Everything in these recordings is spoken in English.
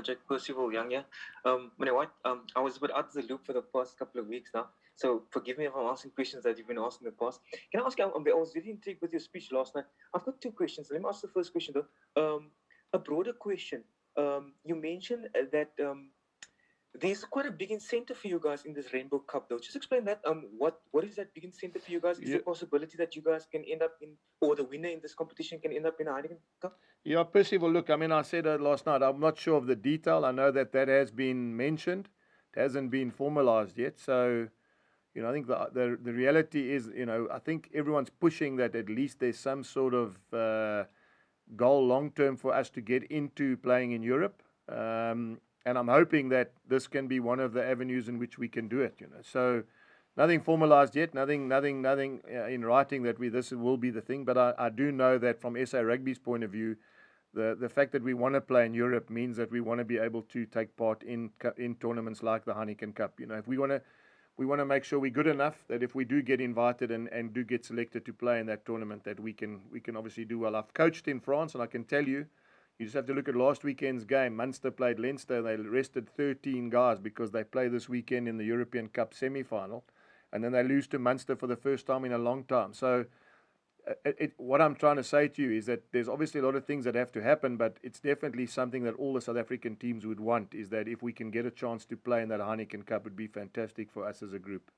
Project Percival Young here. You know what? I was a bit out of the loop for the past couple of weeks now, so forgive me if I'm asking questions that you've been asking in the past. Can I ask you? I was really intrigued with your speech last night. I've got two questions. Let me ask the first question though. A broader question. You mentioned that there's quite a big incentive for you guys in this Rainbow Cup, though. Just explain that. What is that big incentive for you guys? Is there a possibility that you guys can end up in, or the winner in this competition can end up in a Heineken Cup? Yeah, Percival, look, I mean, I said it last night. I'm not sure of the detail. I know that has been mentioned. It hasn't been formalized yet. So, I think the reality is, I think everyone's pushing that at least there's some sort of goal long term for us to get into playing in Europe. And I'm hoping that this can be one of the avenues in which we can do it. So nothing formalized yet, nothing in writing that this will be the thing. But I do know that from SA Rugby's point of view, the fact that we want to play in Europe means that we want to be able to take part in tournaments like the Heineken Cup. If we want to make sure we're good enough that if we do get invited and do get selected to play in that tournament, that we can obviously do well. I've coached in France, and I can tell you, you just have to look at last weekend's game. Munster played Leinster. They rested 13 guys because they play this weekend in the European Cup semi-final, and then they lose to Munster for the first time in a long time. So what I'm trying to say to you is that there's obviously a lot of things that have to happen, but it's definitely something that all the South African teams would want, is that if we can get a chance to play in that Heineken Cup, it would be fantastic for us as a group.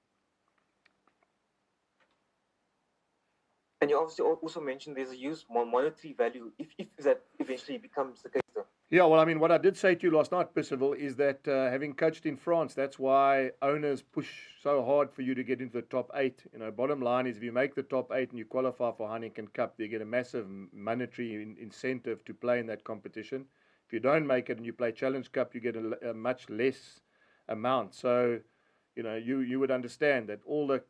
And you obviously also mentioned there's a huge monetary value if that eventually becomes the case, though. Yeah, well, I mean, what I did say to you last night, Percival, is that having coached in France, that's why owners push so hard for you to get into the top 8. Bottom line is if you make the top 8 and you qualify for Heineken Cup, you get a massive monetary incentive to play in that competition. If you don't make it and you play Challenge Cup, you get a much less amount. So, you would understand that all the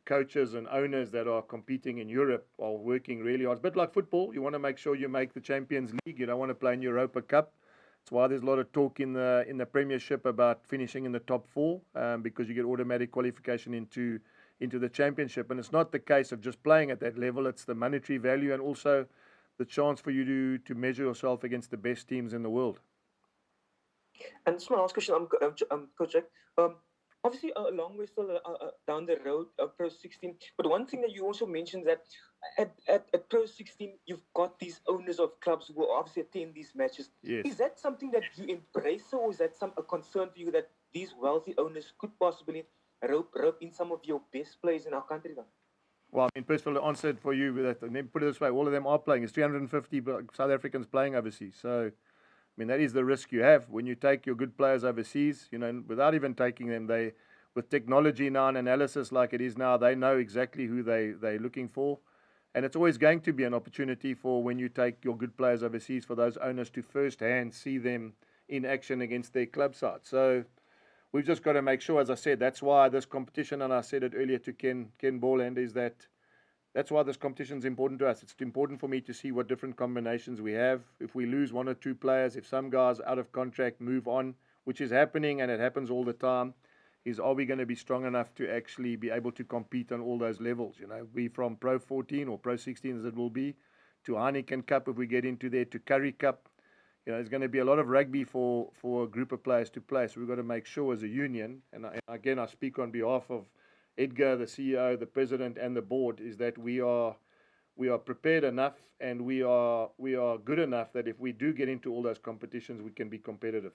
coaches and owners that are competing in Europe are working really hard. It's a bit like football. You want to make sure you make the Champions League. You don't want to play in Europa Cup. That's why there's a lot of talk in the Premiership about finishing in the top 4 because you get automatic qualification into the Championship. And it's not the case of just playing at that level. It's the monetary value and also the chance for you to measure yourself against the best teams in the world. And this is my last question, Coach Jack. Obviously, a long way still down the road, Pro 16. But one thing that you also mentioned that at Pro 16, you've got these owners of clubs who obviously attend these matches. Yes. Is that something that you embrace, or is that a concern for you that these wealthy owners could possibly rope in some of your best players in our country now? Well, I mean, Percival answered for you with that. And then put it this way, all of them are playing. It's 350 South Africans playing overseas. So, I mean, that is the risk you have when you take your good players overseas, without even taking them. With technology now and analysis like it is now, they know exactly who they're looking for. And it's always going to be an opportunity for when you take your good players overseas for those owners to firsthand see them in action against their club side. So we've just got to make sure, as I said, that's why this competition, and I said it earlier to Ken Borland, is that's why this competition is important to us. It's important for me to see what different combinations we have. If we lose 1 or 2 players, if some guys out of contract move on, which is happening and it happens all the time, are we going to be strong enough to actually be able to compete on all those levels? We from Pro 14 or Pro 16 as it will be, to Heineken Cup if we get into there, to Currie Cup. There's going to be a lot of rugby for a group of players to play. So we've got to make sure as a union, and again I speak on behalf of Edgar, the CEO, the president, and the board, is that we are prepared enough and we are good enough that if we do get into all those competitions, we can be competitive.